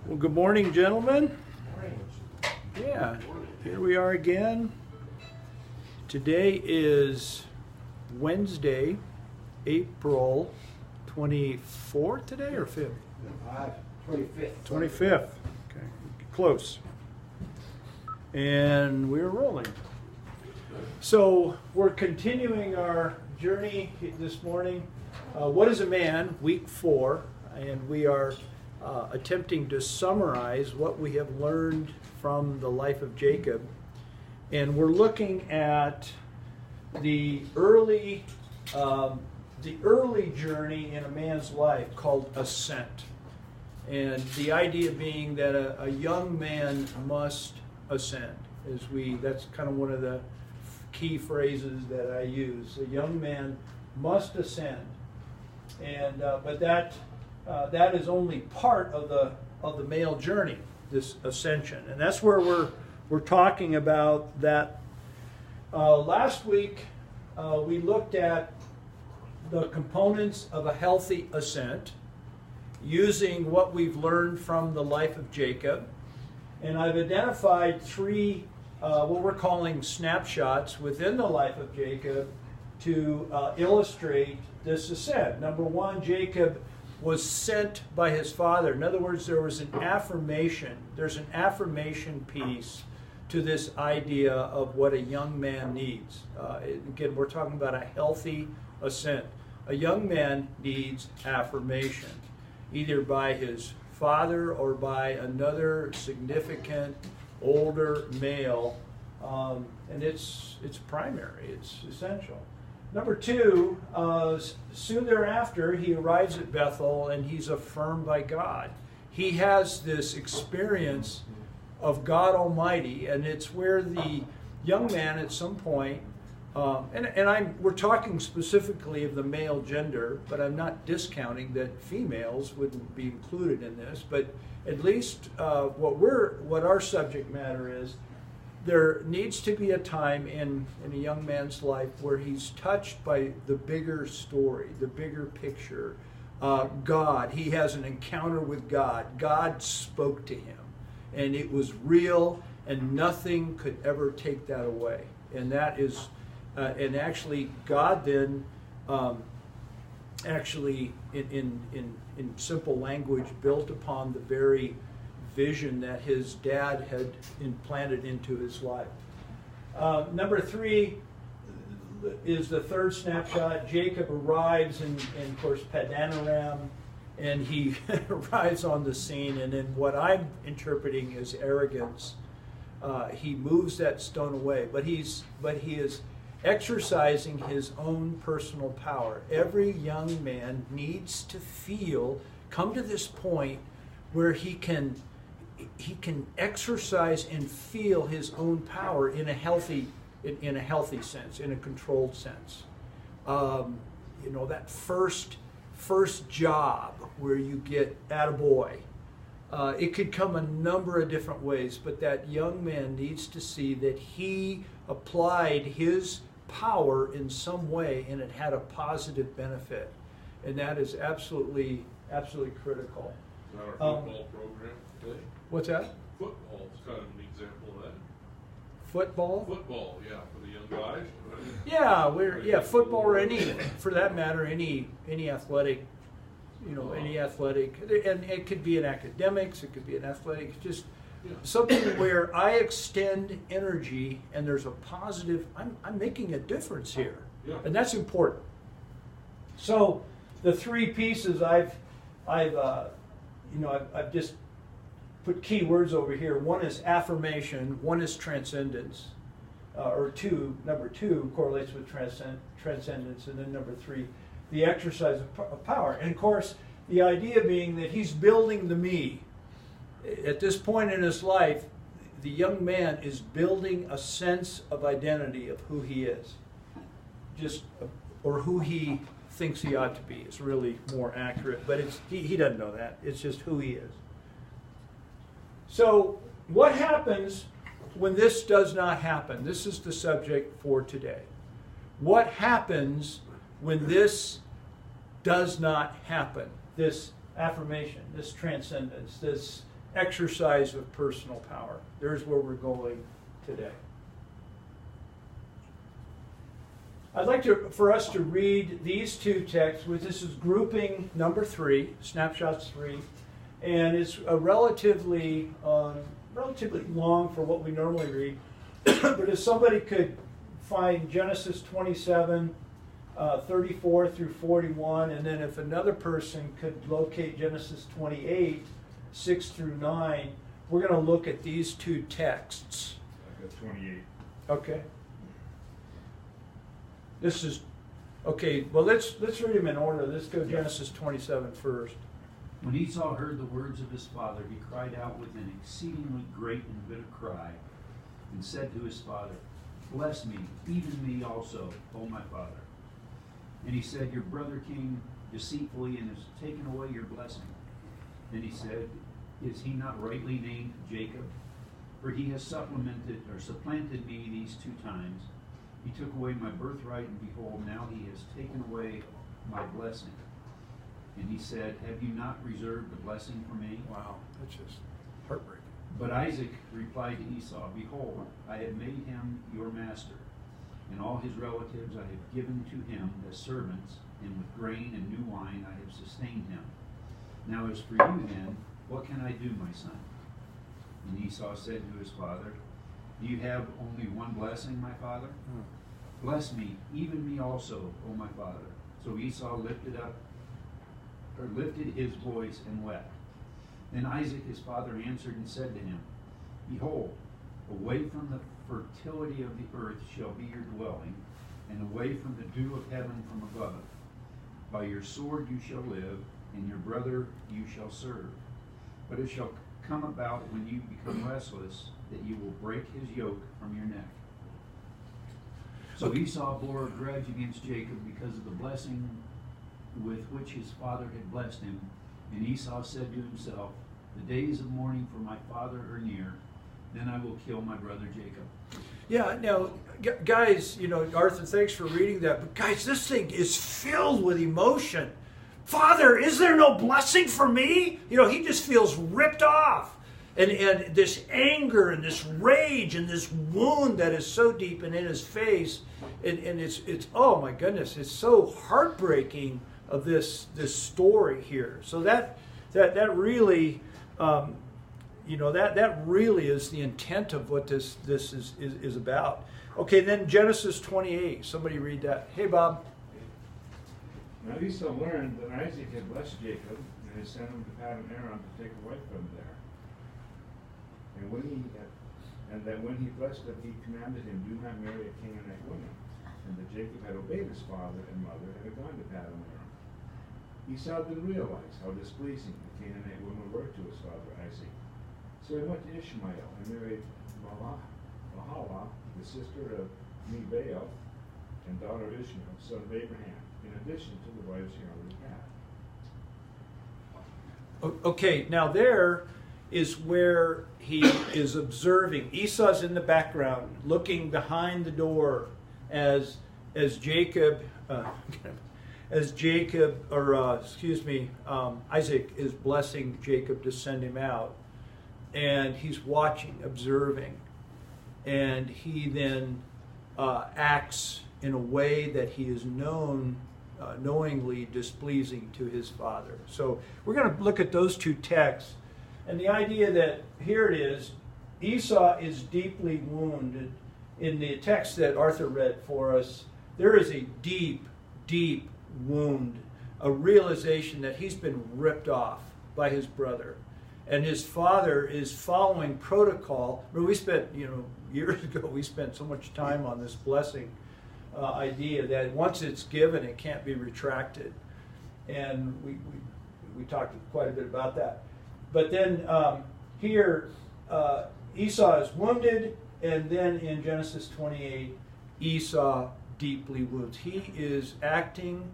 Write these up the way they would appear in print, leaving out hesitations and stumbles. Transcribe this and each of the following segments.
Well, good morning, gentlemen. Yeah, here we are again. Today is Wednesday, April 24th today, or 5th? 25th. 25th. Okay, close. And we're rolling. So we're continuing our journey this morning. What is a man? Week 4, and we are attempting to summarize what we have learned from the life of Jacob. And we're looking at the early journey in a man's life called ascent. And the idea being that a young man must ascend. That's kind of one of the key phrases that I use. A young man must ascend. And but that is only part of the male journey, this ascension, and that's where we're talking about that. Last week we looked at the components of a healthy ascent, using what we've learned from the life of Jacob, and I've identified 3 what we're calling snapshots within the life of Jacob to illustrate this ascent. Number 1, Jacob was sent by his father. In other words, there was an affirmation. There's an affirmation piece to this idea of what a young man needs. Again, we're talking about a healthy ascent. A young man needs affirmation, either by his father or by another significant older male, and it's primary, it's essential. Number 2, soon thereafter, he arrives at Bethel and he's affirmed by God. He has this experience of God Almighty, and it's where the young man at some point, we're talking specifically of the male gender, but I'm not discounting that females wouldn't be included in this, but at least what our subject matter is, there needs to be a time in a young man's life where he's touched by the bigger story, the bigger picture. God, he has an encounter with God. God spoke to him, and it was real, and nothing could ever take that away. And that is, and actually, God then, actually, in simple language, built upon the very vision that his dad had implanted into his life. Number 3 is the third snapshot. Jacob arrives in of course, Paddan Aram, and he arrives on the scene, and in what I'm interpreting as arrogance, he moves that stone away, but he is exercising his own personal power. Every young man needs to come to this point where he can exercise and feel his own power in a healthy sense, in a controlled sense. That first job where you get attaboy. It could come a number of different ways, but that young man needs to see that he applied his power in some way and it had a positive benefit, and that is absolutely critical. Is that our football program today? What's that? Football is kind of an example of that. Football? Football, yeah, for the young guys. Yeah, football or for that matter, any athletic, any athletic, and it could be in academics, it could be in athletics, just something where I extend energy and there's a positive. I'm making a difference here, and that's important. So the 3 pieces I've just put key words over here. 1 is affirmation, 1 is transcendence, number 2 correlates with transcendence, and then number 3, the exercise of power. And of course, the idea being that he's building the me. At this point in his life, the young man is building a sense of identity of who he is, or who he thinks he ought to be. It's really more accurate, but he doesn't know that. It's just who he is. So what happens when this does not happen? This is the subject for today. What happens when this does not happen? This affirmation, this transcendence, this exercise of personal power. There's where we're going today. I'd like for us to read these two texts. This is grouping number 3, snapshots 3, and it's a relatively long for what we normally read. But if somebody could find Genesis 27, 34 through 41, and then if another person could locate Genesis 28, 6 through 9, we're going to look at these two texts. I got 28. Okay. This is, okay, well, let's read them in order. Let's go Genesis 27 first. When Esau heard the words of his father, he cried out with an exceedingly great and bitter cry, and said to his father, "Bless me, even me also, O my father." And he said, "Your brother came deceitfully and has taken away your blessing." Then he said, "Is he not rightly named Jacob? For he has supplanted me these 2 times. He took away my birthright, and behold, now he has taken away my blessing." And he said, "Have you not reserved the blessing for me?" Wow, that's just heartbreaking. But Isaac replied to Esau, "Behold, I have made him your master, and all his relatives I have given to him as servants, and with grain and new wine I have sustained him. Now as for you then, what can I do, my son?" And Esau said to his father, "Do you have only one blessing, my father? Bless me, even me also, O my father." So Esau lifted his voice and wept. Then Isaac his father answered and said to him, "Behold, away from the fertility of the earth shall be your dwelling, and away from the dew of heaven from above. By your sword you shall live, and your brother you shall serve. But it shall come about when you become restless, that you will break his yoke from your neck." So Esau bore a grudge against Jacob because of the blessing with which his father had blessed him. And Esau said to himself, "The days of mourning for my father are near. Then I will kill my brother Jacob." Yeah, now, guys, Arthur, thanks for reading that. But guys, this thing is filled with emotion. Father, is there no blessing for me? He just feels ripped off. And this anger and this rage and this wound that is so deep and in his face. And it's oh my goodness, it's so heartbreaking of this story here. So that really, that really is the intent of what this is about. Okay, then Genesis 28. Somebody read that. Hey, Bob. Now Esau learned that Isaac had blessed Jacob, and had sent him to Paddan Aram to take a wife from there. And that when he blessed him, he commanded him, "Do not marry a Canaanite woman." And that Jacob had obeyed his father and mother and had gone to Paddan Aram. Esau didn't realize how displeasing the Canaanite women were to his father Isaac. So he went to Ishmael and married Mahalath, the sister of Nebaioth, and daughter of Ishmael, son of Abraham, in addition to the wives he already had. Okay, now there is where he is observing. Esau's in the background, looking behind the door as Isaac is blessing Jacob to send him out, and he's watching, observing, and he then acts in a way that he is knowingly displeasing to his father. So we're going to look at those two texts, and the idea that here it is, Esau is deeply wounded. In the text that Arthur read for us, there is a deep, deep wound, a realization that he's been ripped off by his brother. And his father is following protocol. I mean, we spent, years ago, we spent so much time on this blessing idea that once it's given, it can't be retracted. And we talked quite a bit about that. But then here, Esau is wounded, and then in Genesis 28, Esau deeply wounds. He is acting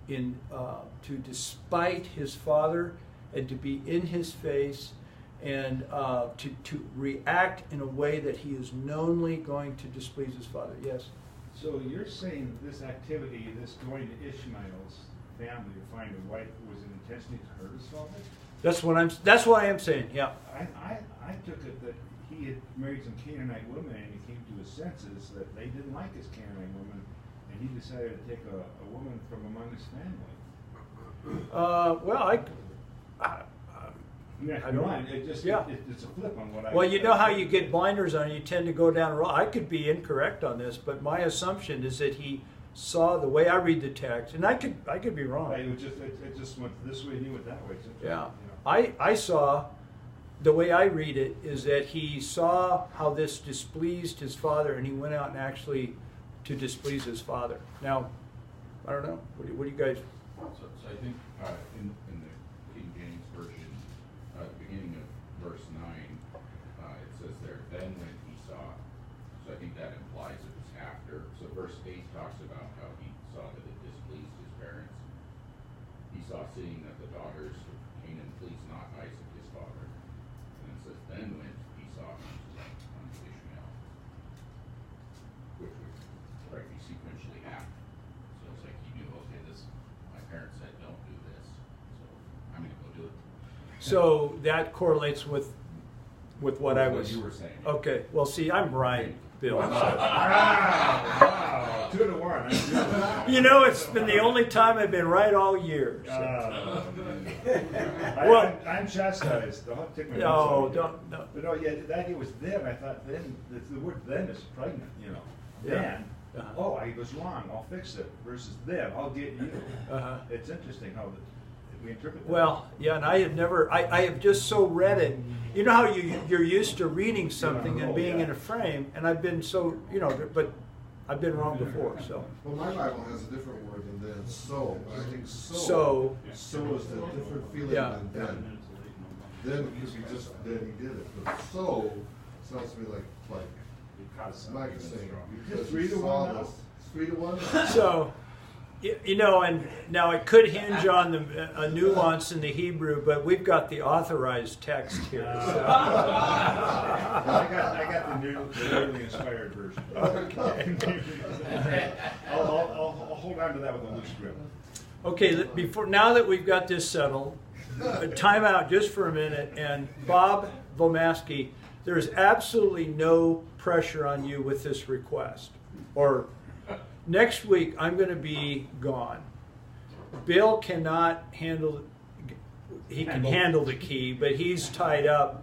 to despite his father and to be in his face and to react in a way that he is knowingly going to displease his father. Yes? So you're saying this activity, this going to Ishmael's family to find a wife, was an intentionally to hurt his father? That's what I am saying, yeah. I took it that he had married some Canaanite women and he came to his senses that they didn't like his Canaanite women, and he decided to take a woman from among his family. Well, Yeah, I you're don't- right. It just, yeah. it's a flip on what I. well, you know how you get blinders on, you tend to go down a road. I could be incorrect on this, but my assumption is that he saw the way I read the text, and I could be wrong. Right, it just went this way and he went that way. So, Yeah, you know. I saw, the way I read it is that he saw how this displeased his father, and he went out and actually to displease his father. Now, I don't know. What do you guys? So I think in the King James Version, beginning of verse 9, it says there, then when he saw. So I think that implies it was after. So verse 8 talks about how he saw that it displeased his parents. He saw, seeing that the daughters of Canaan pleased not Isaac his father. And it says, then when Esau unto Ishmael, which would probably be sequentially after. So it's like he knew, okay, my parents said don't do this, so I'm gonna go do it. So that correlates with what I was. you were saying. Okay. Well, see, I'm right, Bill. so. Wow, 2 to 1. You know, it's been the only time I've been right all year. So. Well- I'm chastised. Don't take my No, notes out. don't. No. But no, yeah, that it was then. I thought then the word then is pregnant. You know, Yeah. then. Uh-huh. Oh, I was wrong. I'll fix it. Versus then, I'll get you. Uh-huh. It's interesting how we interpret that. Well, yeah, and I have never. I have just so read it. You know how you're used to reading something and being in a frame, and I've been so but I've been wrong before. So Well, my Bible has a different word than then, so. I think So. So is a different feeling Yeah. than then. Then because he just, then he did it. But so sounds to me like Mike is saying. Because 3 to he saw 1 now? this. 3 to 1? So, you know, and now it could hinge on a nuance in the Hebrew, but we've got the authorized text here. So. I got the newly inspired version. I'll hold on to that with a loose grip. Okay, now that we've got this settled, time out just for a minute. And Bob Vomaski, there's absolutely no pressure on you with this request. Or next week, I'm going to be gone. Bill cannot handle. He can handle the key, but he's tied up.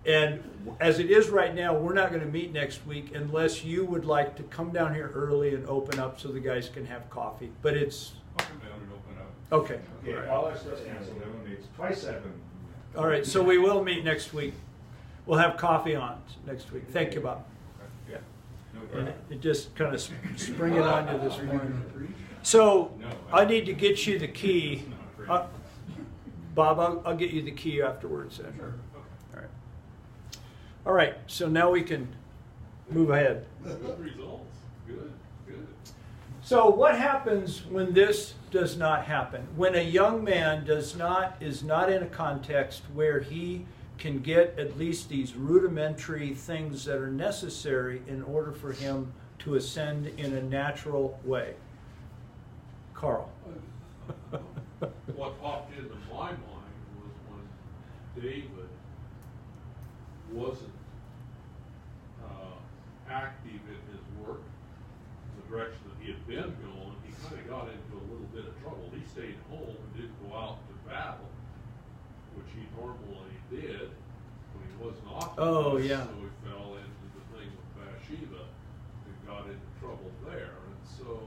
And as it is right now, we're not going to meet next week unless you would like to come down here early and open up so the guys can have coffee. But it's I'll come down and open up. okay. Okay, all that stuff's canceled. It's twice 7. All right, so we will meet next week. We'll have coffee on next week. Thank you, Bob. Yeah. No And problem. it just kind of spring it on you this morning. So I need to get you the key. Bob, I'll get you the key afterwards then. All right. All right, so now we can move ahead. Good results, good. So what happens when this does not happen? When a young man is not in a context where he can get at least these rudimentary things that are necessary in order for him to ascend in a natural way. Carl. What popped into my mind was when David wasn't active in his work, the direction that he had been going, he kind of got into a little bit of trouble. He stayed home and didn't go out to battle, which he normally did when he wasn't occupied. Oh, yeah. So he fell into the thing with Bathsheba and got into trouble there. And so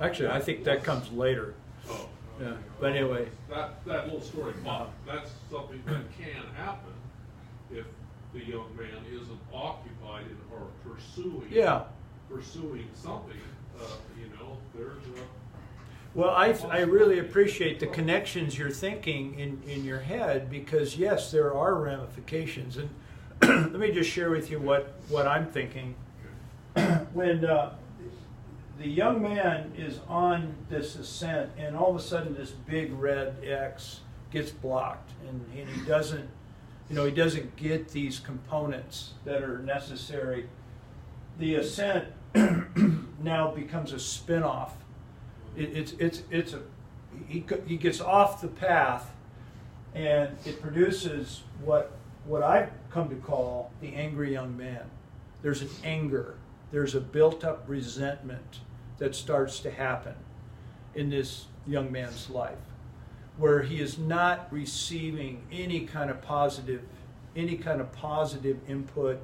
Actually, I think that comes later. Oh. Yeah, but anyway. That little story popped. That's something that can happen if the young man isn't occupied in or pursuing. Yeah. Pursuing something, there's a. Well, I really appreciate the connections you're thinking in your head, because yes, there are ramifications. And let me just share with you what I'm thinking. When the young man is on this ascent, and all of a sudden this big red X gets blocked, and he doesn't get these components that are necessary. The ascent now becomes a spin-off. He gets off the path, and it produces what I've come to call the angry young man. There's an anger, there's a built-up resentment that starts to happen in this young man's life, where he is not receiving any kind of positive input,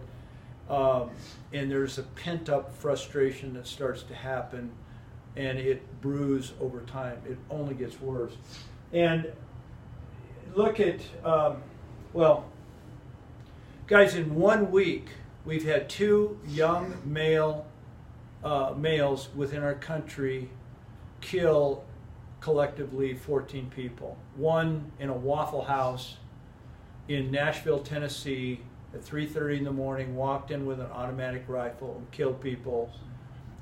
and there's a pent-up frustration that starts to happen, and it brews over time. It only gets worse. And look at, guys, in 1 week, we've had 2 young males within our country kill collectively 14 people. One in a Waffle House in Nashville, Tennessee, at 3:30 in the morning, walked in with an automatic rifle and killed people.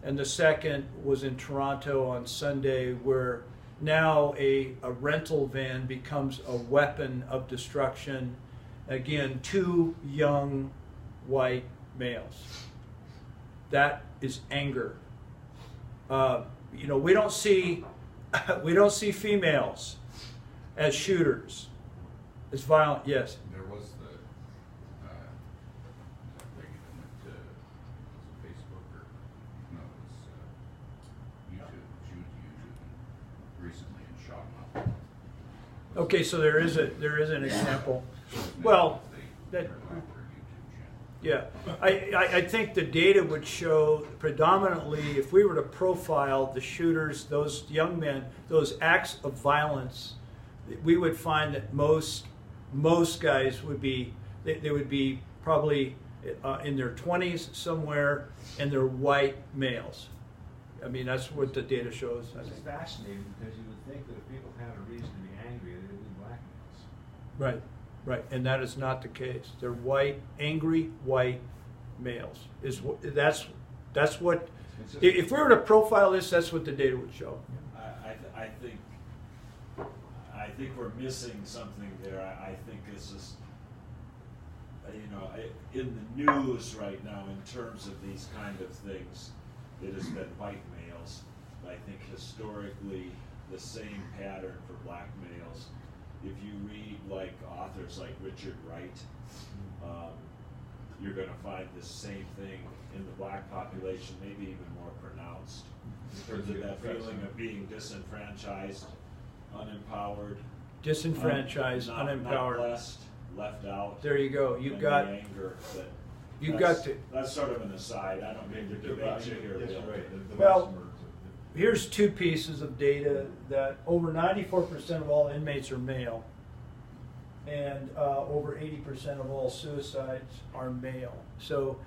And the second was in Toronto on Sunday, where now a rental van becomes a weapon of destruction. Again, 2 young white males. That is anger. We don't see females as shooters, as violent. Yes. There was the, thing that went to, was it Facebook or, no, it was, YouTube, she went to YouTube recently and shot him up. Okay, so there is an example. Well, that. Yeah, I think the data would show predominantly, if we were to profile the shooters, those young men, those acts of violence, we would find that most guys would be, they would be probably in their 20s somewhere, and they're white males. I mean, that's what the data shows. I It's think. fascinating because you would think that if people had a reason to be angry, they would be black males. Right, and that is not the case. They're white, angry white males. That's what. If we were to profile this, that's what the data would show. I think we're missing something there. I think this is, in the news right now in terms of these kind of things, it has been white males. I think historically the same pattern for black males. If you read like authors like Richard Wright, you're going to find the same thing in the black population, maybe even more pronounced. In terms of that feeling of being disenfranchised, unempowered, Disenfranchised, not unempowered. blessed, left out. There you go. and the anger. That's sort of an aside. I don't mean to debate you here, Bill. Well, here's 2 pieces of data that over 94% of all inmates are male, and over 80% of all suicides are male. So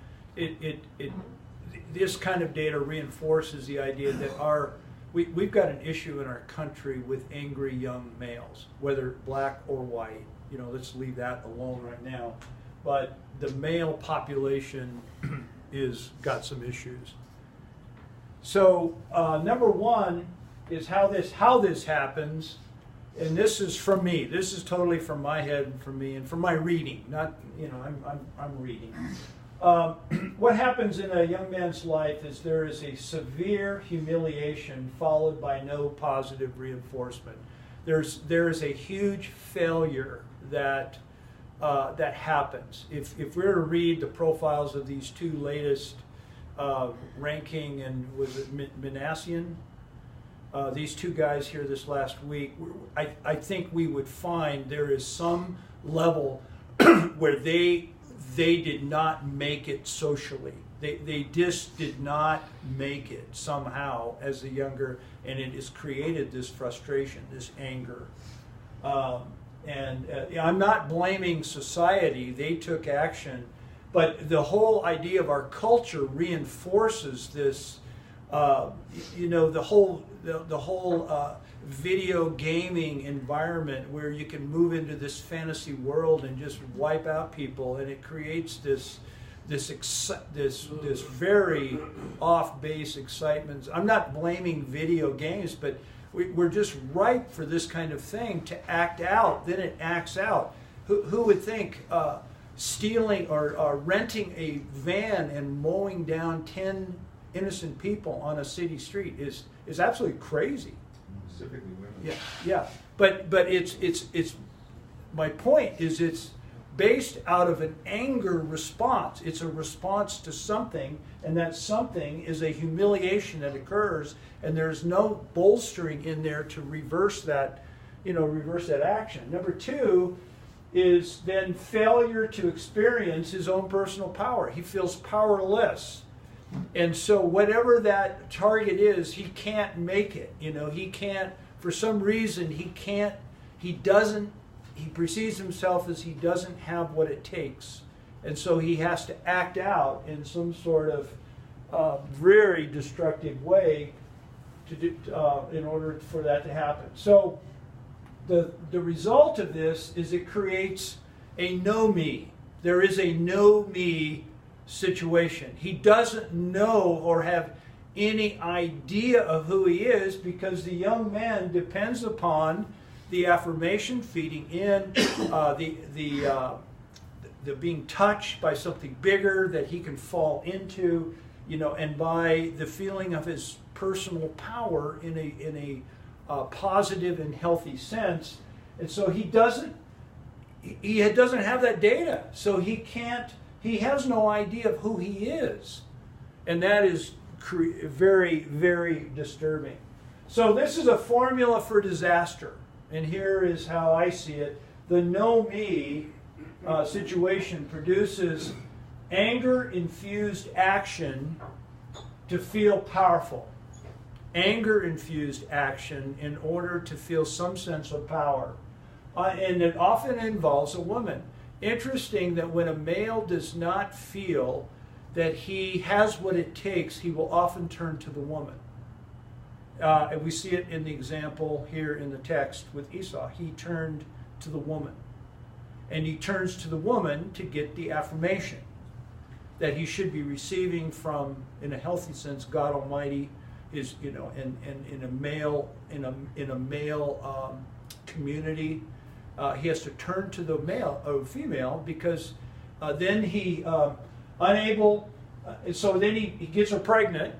this kind of data reinforces the idea that we've got an issue in our country with angry young males, whether black or white. Let's leave that alone right now. But the male population is got some issues. So number 1 is how this happens, and this is from me. This is totally from my head and from me and from my reading. Not I'm reading. What happens in a young man's life is there is a severe humiliation followed by no positive reinforcement. There is a huge failure that happens. If we were to read the profiles of these 2 latest. Ranking and was it Minassian? These 2 guys here this last week, I think we would find there is some level where they did not make it socially. They just did not make it somehow as a younger, and it has created this frustration, this anger. I'm not blaming society. They took action. But the whole idea of our culture reinforces this, the whole video gaming environment where you can move into this fantasy world and just wipe out people, and it creates this very off-base excitement. I'm not blaming video games, but we're just ripe for this kind of thing to act out. Then it acts out. Who would think? Stealing or renting a van and mowing down 10 innocent people on a city street is absolutely crazy. Specifically women. Yeah. But it's my point is it's based out of an anger response. It's a response to something, and that something is a humiliation that occurs, and there's no bolstering in there to reverse that, reverse that action. Number two is then failure to experience his own personal power. He feels powerless. And so whatever that target is, he can't make it. He can't, for some reason, he perceives himself as he doesn't have what it takes. And so he has to act out in some sort of very destructive way in order for that to happen. So the result of this is it creates a no me. There is a no me situation. He doesn't know or have any idea of who he is because the young man depends upon the affirmation feeding in, the being touched by something bigger that he can fall into, and by the feeling of his personal power in a positive and healthy sense. And so he doesn't have that data, so he has no idea of who he is, and that is very, very disturbing. So this is a formula for disaster. And here is how I see it. The know-me situation produces anger-infused action to feel powerful. Anger-infused action in order to feel some sense of power. And it often involves a woman. Interesting that when a male does not feel that he has what it takes, he will often turn to the woman. And we see it in the example here in the text with Esau. He turned to the woman. And he turns to the woman to get the affirmation that he should be receiving from, in a healthy sense, God Almighty is, and in a male community, he has to turn to the male or female because then he unable, so then he gets her pregnant.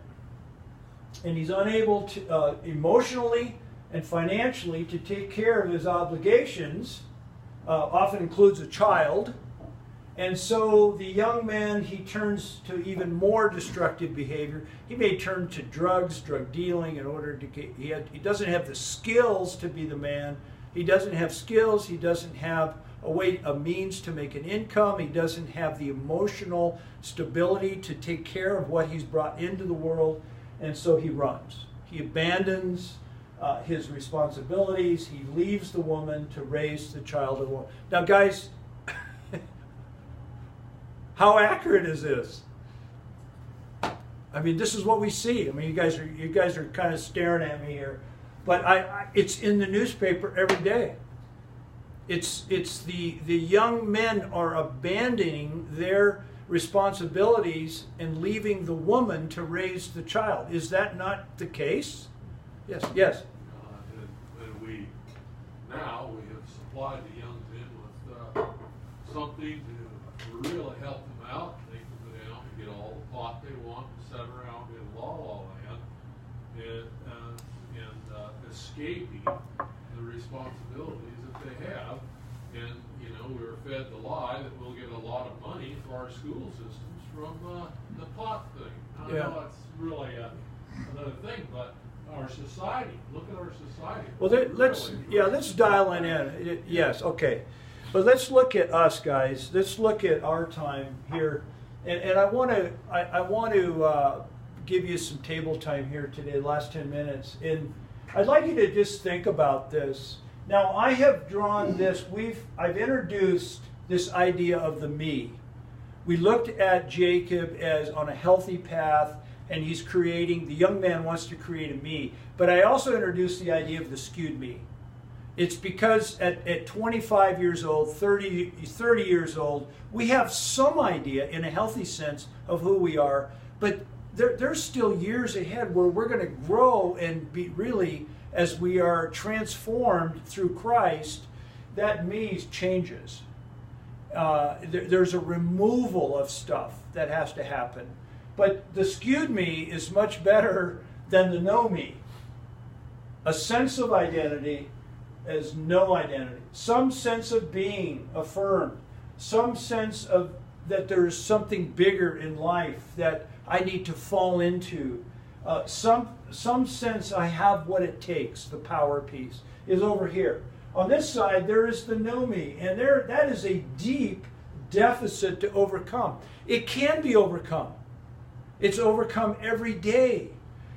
And he's unable to emotionally and financially to take care of his obligations, often includes a child. And so the young man, he turns to even more destructive behavior. He may turn to drugs, drug dealing in order to get, he doesn't have the skills to be the man. He doesn't have skills. He doesn't have a means to make an income. He doesn't have the emotional stability to take care of what he's brought into the world. And so he runs. He abandons his responsibilities. He leaves the woman to raise the child of the woman. Now, guys, how accurate is this? I mean, this is what we see. I mean, you guys are kind of staring at me here, but it's in the newspaper every day. It's the young men are abandoning their responsibilities and leaving the woman to raise the child. Is that not the case? Yes. And we have supplied the young men with something to really help them out. They can go down and get all the pot they want and sit around in La Land and escaping the responsibilities that they have. And, we were fed the lie that we'll get a lot of money for our school systems from the pot thing. I know that's really another thing, but our society, look at our society. Well, let's dial in. Yes, okay. But let's look at us, guys. Let's look at our time here. And I want to give you some table time here today, the last 10 minutes. And I'd like you to just think about this. Now, I have drawn this, I've introduced this idea of the me. We looked at Jacob as on a healthy path, and he's creating, the young man wants to create a me. But I also introduced the idea of the skewed me. It's because at 25 years old, 30 years old, we have some idea in a healthy sense of who we are, but there's still years ahead where we're going to grow and be really, as we are transformed through Christ, that me changes. There's a removal of stuff that has to happen. But the skewed me is much better than the know me. A sense of identity, as no identity. Some sense of being affirmed. Some sense of that there is something bigger in life that I need to fall into. Some sense I have what it takes, the power piece, is over here. On this side, there is the know me, and that is a deep deficit to overcome. It can be overcome. It's overcome every day,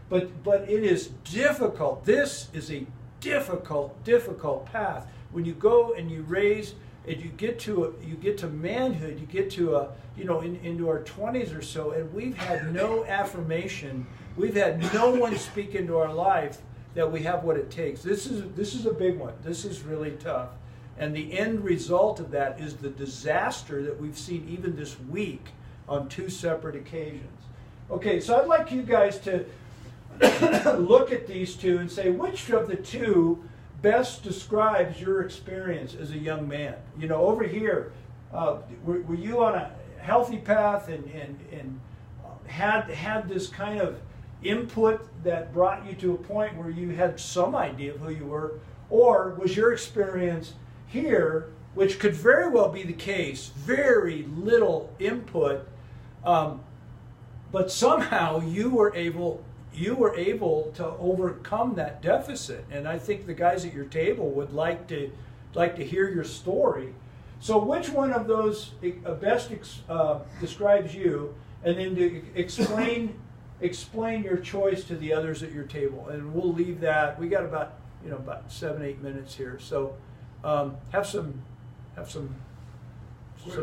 but it is difficult. This is a difficult path. When you go and you raise, and you get to manhood, you get to into our 20s or so, and we've had no affirmation. We've had no one speak into our life that we have what it takes. This is a big one. This is really tough. And the end result of that is the disaster that we've seen even this week on 2 separate occasions. Okay, so I'd like you guys to look at these two and say, which of the two best describes your experience as a young man? Over here, were you on a healthy path and had this kind of input that brought you to a point where you had some idea of who you were? Or was your experience here, which could very well be the case, very little input, but somehow you were able to overcome that deficit? And I think the guys at your table would like to hear your story. So which one of those best describes you, and then to explain your choice to the others at your table. And we'll leave that. We got about 7-8 minutes here. So have some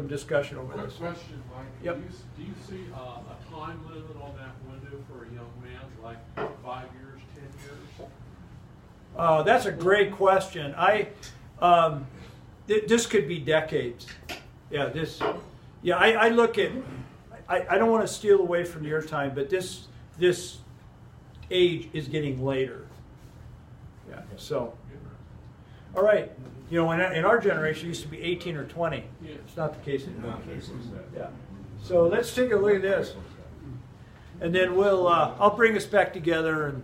discussion over Quick this. question, Mike. Yep. Do you see a time limit on that window for a young man, like 5 years, 10 years? That's a great question. This could be decades. I look at. I don't want to steal away from your time, but this age is getting later. Yeah. So, all right. In our generation, it used to be 18 or 20. Yeah. It's not the case anymore. Yeah. So let's take a look at this, and then I'll bring us back together and